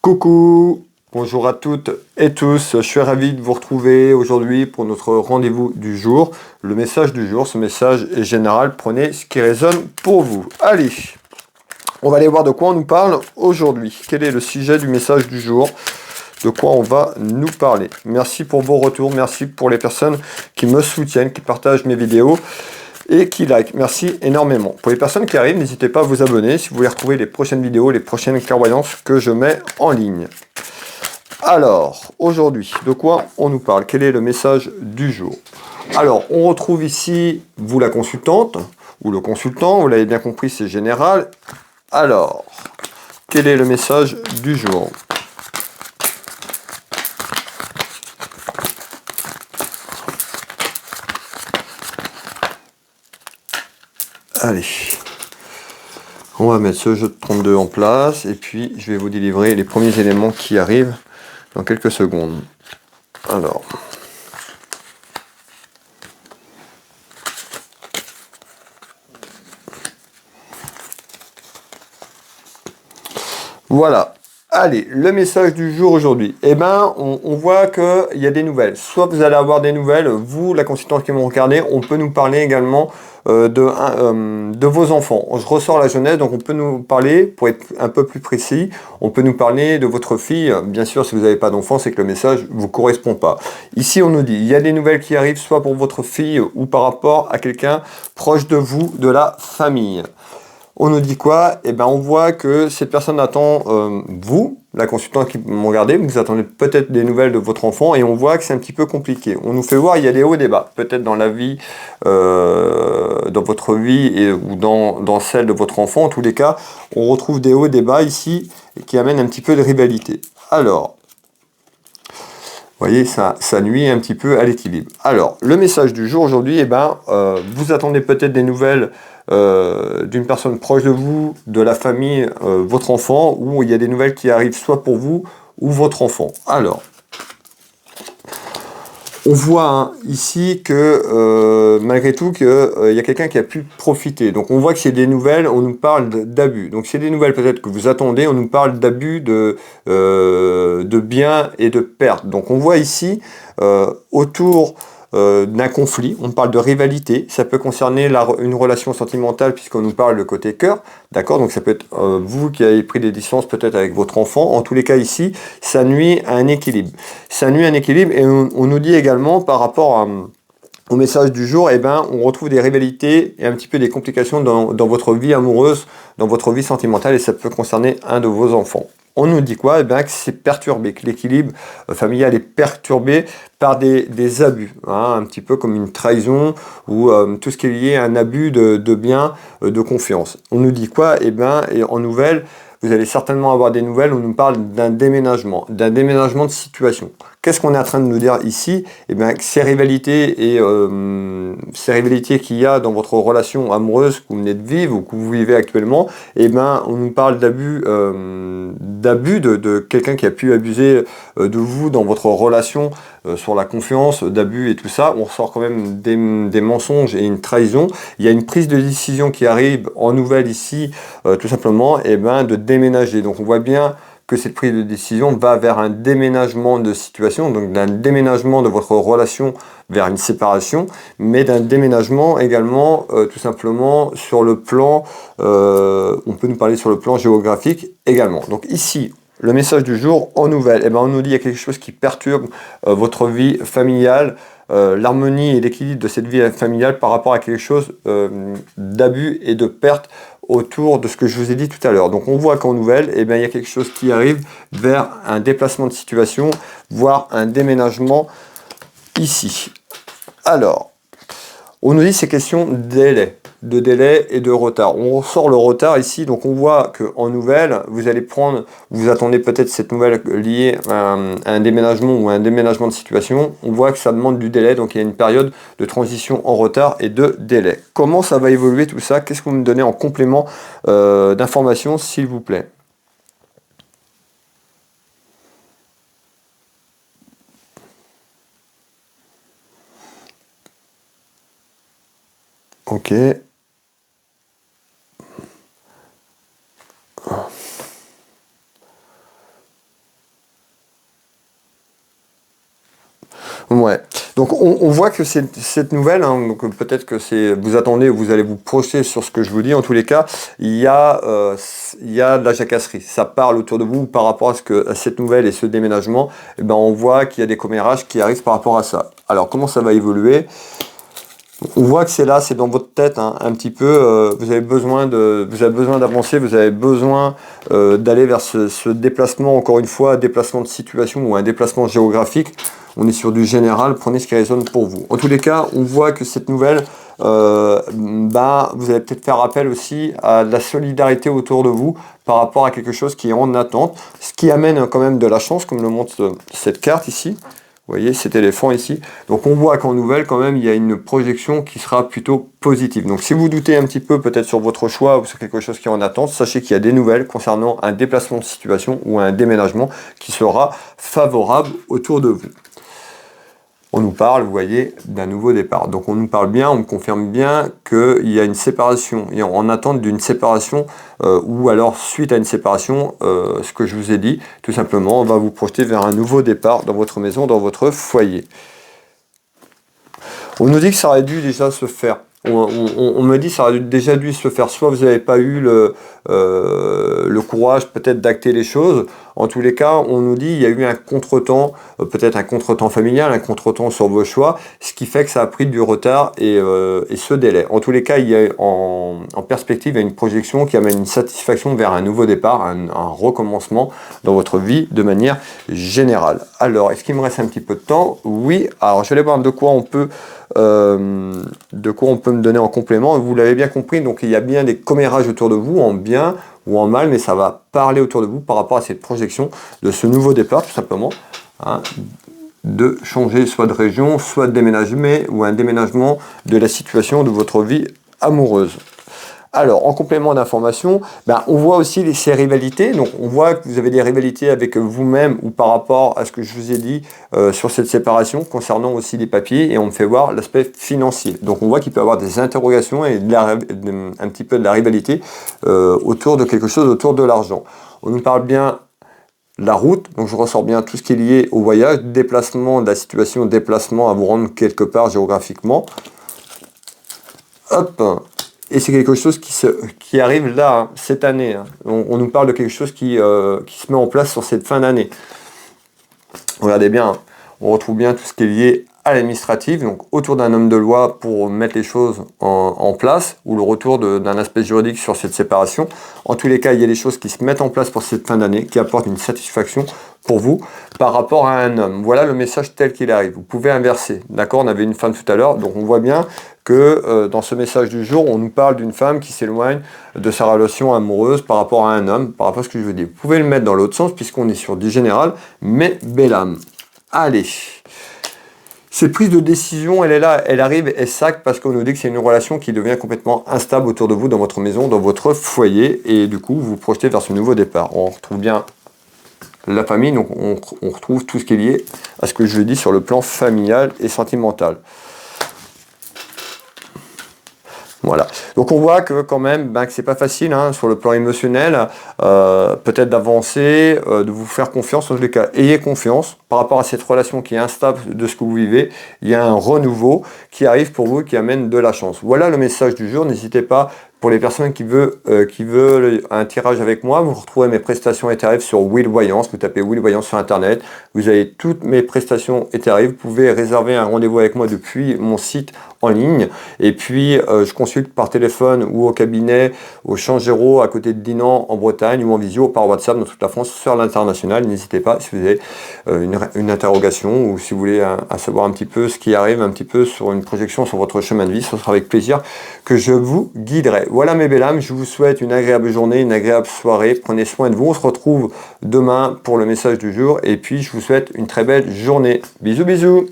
Coucou, bonjour à toutes et tous, je suis ravi de vous retrouver aujourd'hui pour notre rendez-vous du jour. Le message du jour, ce message est général, prenez ce qui résonne pour vous. Allez, on va aller voir de quoi on nous parle aujourd'hui. Quel est le sujet du message du jour? De quoi on va nous parler? Merci pour vos retours, merci pour les personnes qui me soutiennent, qui partagent mes vidéos et qui like. Merci énormément. Pour les personnes qui arrivent, n'hésitez pas à vous abonner si vous voulez retrouver les prochaines vidéos, les prochaines clairvoyances que je mets en ligne. Alors, aujourd'hui, de quoi on nous parle? Quel est le message du jour? Alors, on retrouve ici, vous la consultante, ou le consultant, vous l'avez bien compris, c'est général. Alors, quel est le message du jour? Allez, on va mettre ce jeu de 32 en place, et puis je vais vous délivrer les premiers éléments qui arrivent dans quelques secondes. Alors... Voilà. Allez, le message du jour aujourd'hui. Eh ben, on voit qu'il y a des nouvelles. Soit vous allez avoir des nouvelles, vous, la consultante qui m'ont regardé, on peut nous parler également de vos enfants. Je ressors la jeunesse, donc on peut nous parler, pour être un peu plus précis, on peut nous parler de votre fille. Bien sûr, si vous n'avez pas d'enfant, c'est que le message ne vous correspond pas. Ici, on nous dit, il y a des nouvelles qui arrivent, soit pour votre fille ou par rapport à quelqu'un proche de vous, de la famille. On nous dit quoi? Eh ben, on voit que cette personne attend vous, la consultante qui m'ont regardé, vous attendez peut-être des nouvelles de votre enfant et on voit que c'est un petit peu compliqué. On nous fait voir, il y a des hauts et des bas, peut-être dans la vie, dans votre vie ou dans celle de votre enfant. En tous les cas, on retrouve des hauts et des bas ici qui amènent un petit peu de rivalité. Alors, vous voyez, ça nuit un petit peu à l'équilibre. Alors, le message du jour aujourd'hui, eh ben, vous attendez peut-être des nouvelles d'une personne proche de vous, de la famille, votre enfant, ou il y a des nouvelles qui arrivent soit pour vous ou votre enfant. Alors, on voit ici que malgré tout qu'il y a quelqu'un qui a pu profiter. Donc on voit que c'est des nouvelles, on nous parle d'abus. Donc c'est des nouvelles peut-être que vous attendez, on nous parle d'abus de biens et de pertes. Donc on voit ici autour d'un conflit, on parle de rivalité, ça peut concerner une relation sentimentale puisqu'on nous parle de côté cœur, d'accord? Donc ça peut être vous qui avez pris des distances peut-être avec votre enfant, en tous les cas ici, ça nuit à un équilibre. Ça nuit à un équilibre et on nous dit également par rapport au message du jour, eh ben, on retrouve des rivalités et un petit peu des complications dans votre vie amoureuse, dans votre vie sentimentale et ça peut concerner un de vos enfants. On nous dit quoi? Eh bien, que c'est perturbé, que l'équilibre familial est perturbé par des abus, hein, un petit peu comme une trahison ou tout ce qui est lié à un abus de biens, de confiance. On nous dit quoi? Eh bien, et en nouvelles, vous allez certainement avoir des nouvelles, on nous parle d'un déménagement de situation. Qu'est-ce qu'on est en train de nous dire ici? Eh bien, ces rivalités et ces rivalités qu'il y a dans votre relation amoureuse que vous venez de vivre ou que vous vivez actuellement, eh bien, on nous parle d'abus de quelqu'un qui a pu abuser de vous dans votre relation sur la confiance, d'abus et tout ça. On ressort quand même des mensonges et une trahison. Il y a une prise de décision qui arrive en nouvelle ici, tout simplement, eh ben, de déménager. Donc on voit bien que cette prise de décision va vers un déménagement de situation, donc d'un déménagement de votre relation vers une séparation, mais d'un déménagement également tout simplement sur le plan, on peut nous parler sur le plan géographique également. Donc ici, le message du jour en nouvelle, eh ben, on nous dit qu'il y a quelque chose qui perturbe votre vie familiale, l'harmonie et l'équilibre de cette vie familiale par rapport à quelque chose d'abus et de perte autour de ce que je vous ai dit tout à l'heure. Donc on voit qu'en nouvelle, eh bien, il y a quelque chose qui arrive vers un déplacement de situation, voire un déménagement ici. Alors, on nous dit ces questions de délai et de retard. On ressort le retard ici, donc on voit qu'en nouvelle, vous attendez peut-être cette nouvelle liée à un déménagement ou à un déménagement de situation. On voit que ça demande du délai, donc il y a une période de transition en retard et de délai. Comment ça va évoluer tout ça? Qu'est-ce que vous me donnez en complément d'informations, s'il vous plaît? Ok. Ouais. Donc on voit que cette nouvelle, hein, donc peut-être que vous attendez, vous allez vous projeter sur ce que je vous dis. En tous les cas, il y a de la jacasserie. Ça parle autour de vous par rapport à cette nouvelle et ce déménagement. Eh ben, on voit qu'il y a des commérages qui arrivent par rapport à ça. Alors comment ça va évoluer? On voit que c'est là, c'est dans votre tête, hein, un petit peu. Vous avez besoin d'avancer, vous avez besoin d'aller vers ce déplacement, encore une fois, déplacement de situation ou un déplacement géographique. On est sur du général, prenez ce qui résonne pour vous. En tous les cas, on voit que cette nouvelle, vous allez peut-être faire appel aussi à de la solidarité autour de vous par rapport à quelque chose qui est en attente, ce qui amène quand même de la chance, comme le montre cette carte ici. Vous voyez cet éléphant ici. Donc on voit qu'en nouvelle, quand même, il y a une projection qui sera plutôt positive. Donc si vous doutez un petit peu peut-être sur votre choix ou sur quelque chose qui est en attente, sachez qu'il y a des nouvelles concernant un déplacement de situation ou un déménagement qui sera favorable autour de vous. On nous parle, vous voyez, d'un nouveau départ. Donc on nous parle bien, on me confirme bien qu'il y a une séparation, et en attente d'une séparation, ou alors suite à une séparation, ce que je vous ai dit, tout simplement, on va vous projeter vers un nouveau départ dans votre maison, dans votre foyer. On nous dit que ça aurait dû déjà se faire. On me dit que ça aurait déjà dû se faire. Soit vous n'avez pas eu le courage peut-être d'acter les choses. En tous les cas, on nous dit qu'il y a eu un contretemps, peut-être un contretemps familial, un contretemps sur vos choix, ce qui fait que ça a pris du retard et ce délai. En tous les cas, il y a en perspective, il y a une projection qui amène une satisfaction vers un nouveau départ, un recommencement dans votre vie de manière générale. Alors, est-ce qu'il me reste un petit peu de temps? Oui. Alors, je vais aller voir de quoi on peut me donner en complément. Vous l'avez bien compris, donc il y a bien des commérages autour de vous, en bien ou en mal, mais ça va parler autour de vous par rapport à cette projection de ce nouveau départ, tout simplement, hein, de changer soit de région, soit de déménagement, ou un déménagement de la situation de votre vie amoureuse. Alors, en complément d'information, on voit aussi ces rivalités. Donc, on voit que vous avez des rivalités avec vous-même ou par rapport à ce que je vous ai dit sur cette séparation, concernant aussi les papiers, et on me fait voir l'aspect financier. Donc, on voit qu'il peut y avoir des interrogations et un petit peu de la rivalité autour de quelque chose, autour de l'argent. On nous parle bien de la route, donc je ressors bien tout ce qui est lié au voyage, déplacement, de la situation, déplacement à vous rendre quelque part géographiquement. Hop! Et c'est quelque chose qui arrive là, hein, cette année. Hein. On nous parle de quelque chose qui se met en place sur cette fin d'année. Regardez bien, hein, on retrouve bien tout ce qui est lié à l'administratif, donc autour d'un homme de loi pour mettre les choses en place, ou le retour d'un aspect juridique sur cette séparation. En tous les cas, il y a des choses qui se mettent en place pour cette fin d'année, qui apportent une satisfaction pour vous par rapport à un homme. Voilà le message tel qu'il arrive. Vous pouvez inverser. D'accord, on avait une femme tout à l'heure, donc on voit bien que dans ce message du jour, on nous parle d'une femme qui s'éloigne de sa relation amoureuse par rapport à un homme, par rapport à ce que je veux dire. Vous pouvez le mettre dans l'autre sens, puisqu'on est sur du général, mais belle âme. Allez. Cette prise de décision, elle est là, elle arrive, elle sac parce qu'on nous dit que c'est une relation qui devient complètement instable autour de vous, dans votre maison, dans votre foyer, et du coup, vous vous projetez vers ce nouveau départ. On retrouve bien la famille, donc on retrouve tout ce qui est lié à ce que je dis sur le plan familial et sentimental. Voilà. Donc on voit que quand même, que c'est pas facile hein, sur le plan émotionnel, peut-être d'avancer, de vous faire confiance. En tous les cas, ayez confiance par rapport à cette relation qui est instable de ce que vous vivez. Il y a un renouveau qui arrive pour vous, qui amène de la chance. Voilà le message du jour. N'hésitez pas. Pour les personnes qui veulent un tirage avec moi, vous retrouvez mes prestations et tarifs sur Will Voyance. Vous tapez Will Voyance sur Internet. Vous avez toutes mes prestations et tarifs. Vous pouvez réserver un rendez-vous avec moi depuis mon site en ligne. Et puis, je consulte par téléphone ou au cabinet, au Champ Géraud, à côté de Dinan, en Bretagne, ou en visio par WhatsApp dans toute la France, sur l'international. N'hésitez pas si vous avez une interrogation ou si vous voulez à savoir un petit peu ce qui arrive, un petit peu sur une projection sur votre chemin de vie. Ce sera avec plaisir que je vous guiderai. Voilà mes belles âmes, je vous souhaite une agréable journée, une agréable soirée. Prenez soin de vous. On se retrouve demain pour le message du jour. Et puis, je vous souhaite une très belle journée. Bisous, bisous.